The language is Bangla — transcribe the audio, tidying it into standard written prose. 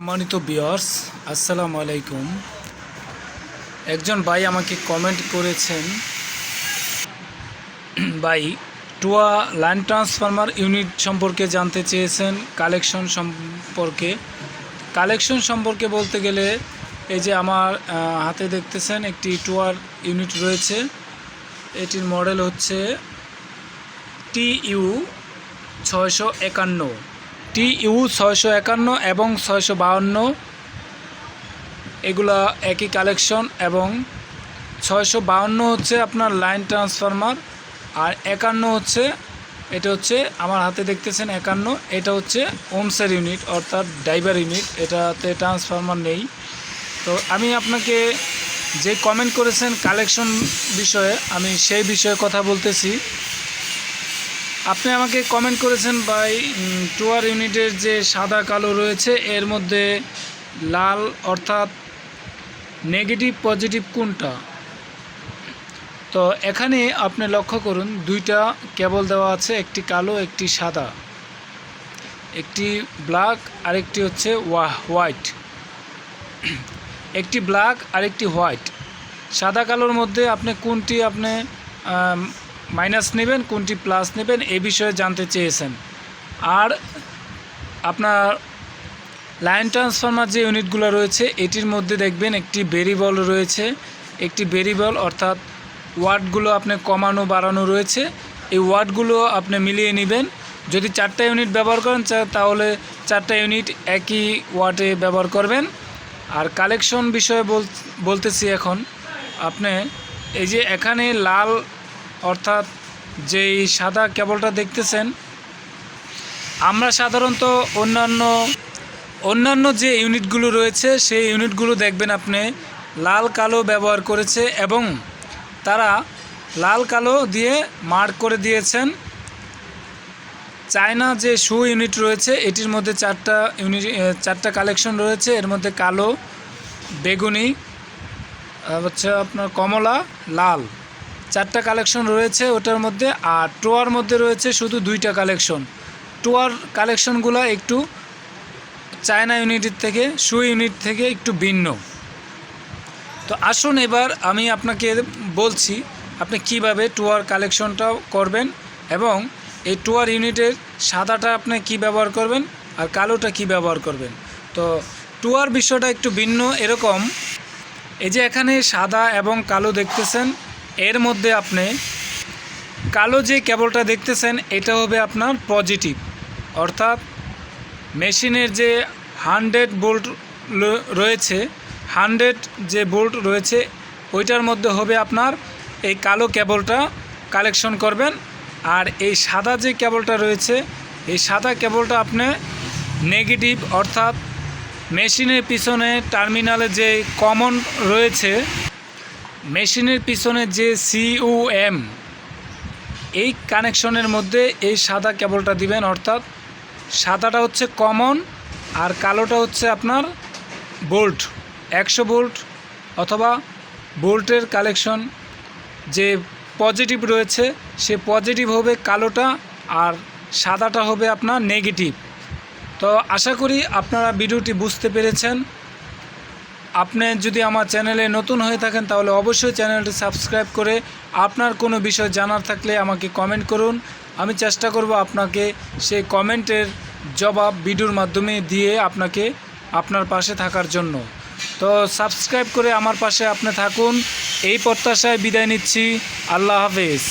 সম্মানিত ভিউয়ার্স, আসসালামু আলাইকুম। একজন ভাই আমাকে কমেন্ট করেছেন, ভাই টোয়া লাইন ট্রান্সফরমার ইউনিট সম্পর্কে জানতে চেয়েছেন। কালেকশন সম্পর্কে বলতে গেলে এই যে আমার হাতে দেখতেছেন একটি টোয়ার ইউনিট রয়েছে। এটির মডেল হচ্ছে TU651 এবং 652। এগুলা একই কালেকশন, এবং 652 হচ্ছে আপনার লাইন ট্রান্সফরমার, আর 51 হচ্ছে, এটা হচ্ছে আমার হাতে দেখতেছেন 51, এটা হচ্ছে ওমসের ইউনিট অর্থাৎ ড্রাইভার ইউনিট, এটাতে ট্রান্সফরমার নেই। তো আমি আপনাকে যে কমেন্ট করেছেন কালেকশন বিষয়ে, আমি সেই বিষয়ে কথা বলতেছি। আপনি আমাকে কমেন্ট করেছেন ভাই টোয়ার ইউনিটের যে সাদা কালো রয়েছে এর মধ্যে লাল অর্থাৎ নেগেটিভ পজিটিভ কোনটা। তো এখানে আপনি লক্ষ্য করুন, দুইটা কেবল দেওয়া আছে, একটি কালো একটি সাদা, একটি ব্ল্যাক আরেকটি হচ্ছে হোয়াইট। একটি ব্ল্যাক আরেকটি হোয়াইট। সাদা কালোর মধ্যে আপনি কোনটি মাইনাস নেবেন, কোনটি প্লাস নেবেন, এই বিষয়ে জানতে চেয়েছেন। আর আপনার লাইন ট্রান্সফরমার যে ইউনিটগুলো রয়েছে এটির মধ্যে দেখবেন একটি ভেরিয়েবল রয়েছে, একটি ভেরিয়েবল অর্থাৎ ওয়াটগুলো আপনি কমানো বাড়ানো রয়েছে। এই ওয়াটগুলো আপনি মিলিয়ে নেবেন। যদি 4টা ইউনিট ব্যবহার করেন তাহলে 4টা ইউনিট একই ওয়াটে ব্যবহার করবেন। আর কালেকশন বিষয়ে বলতেছি এখন। আপনি এই যে এখানে লাল অর্থাৎ যেই সাদা কেবলটা দেখতেছেন, আমরা সাধারণত অন্যান্য যে ইউনিটগুলো রয়েছে সেই ইউনিটগুলো দেখবেন আপনি লাল কালো ব্যবহার করেছে, এবং তারা লাল কালো দিয়ে মার্ক করে দিয়েছেন। চায়না যে শু ইউনিট রয়েছে এটির মধ্যে 4টা কালেকশন রয়েছে। এর মধ্যে কালো, বেগুনি, হচ্ছে আপনার কমলা, লাল, 4টা কালেকশন রয়েছে ওটার মধ্যে। আর টোয়ার মধ্যে রয়েছে শুধু 2টা কালেকশন। টোয়ার কালেকশনগুলো একটু চায়না ইউনিটের থেকে, শু ইউনিট থেকে একটু ভিন্ন। তো আসুন এবার আমি আপনাকে বলছি আপনি কিভাবে টোয়ার কালেকশনটা করবেন, এবং এই টোয়ার ইউনিটের সাদাটা আপনি কি ব্যবহার করবেন আর কালোটা কি ব্যবহার করবেন। তো টোয়ার বিষয়টা একটু ভিন্ন এরকম। এই যে এখানে সাদা এবং কালো দেখতেছেন, এর মধ্যে আপনি কালো যে কেবলটা দেখতেছেন এটা হবে আপনার পজিটিভ, অর্থাৎ মেশিনের যে 100 ভোল্ট রয়েছে, 100 যে ভোল্ট রয়েছে ওইটার মধ্যে হবে আপনার এই কালো কেবলটা কালেকশন করবেন। আর এই সাদা যে কেবলটা রয়েছে এই সাদা কেবলটা আপনি নেগেটিভ, অর্থাৎ মেশিনের পিছনে টার্মিনালে যে কমন রয়েছে, মেশিনের পিছনে যে COM, এই কানেকশনের মধ্যে এই সাদা কেবলটা দিবেন। অর্থাৎ সাদাটা হচ্ছে কমন আর কালোটা হচ্ছে আপনার ভোল্ট, 100 ভোল্ট অথবা ভোল্টের কালেকশন। যে পজিটিভ রয়েছে সে পজিটিভ হবে কালোটা, আর সাদাটা হবে আপনার নেগেটিভ। তো আশা করি আপনারা ভিডিওটি বুঝতে পেরেছেন। আপনি যদি আমার চ্যানেলে নতুন হয়ে থাকেন তাহলে অবশ্যই চ্যানেলটি সাবস্ক্রাইব করে আপনার কোনো বিষয় জানার থাকলে আমাকে কমেন্ট করুন। আমি চেষ্টা করব আপনাকে সেই কমেন্টের জবাব ভিডিওর মাধ্যমে দিয়ে আপনার পাশে থাকার জন্য। তো সাবস্ক্রাইব করে আমার পাশে আপনি থাকুন, এই প্রত্যাশায় বিদায় নিচ্ছি। আল্লাহ হাফেজ।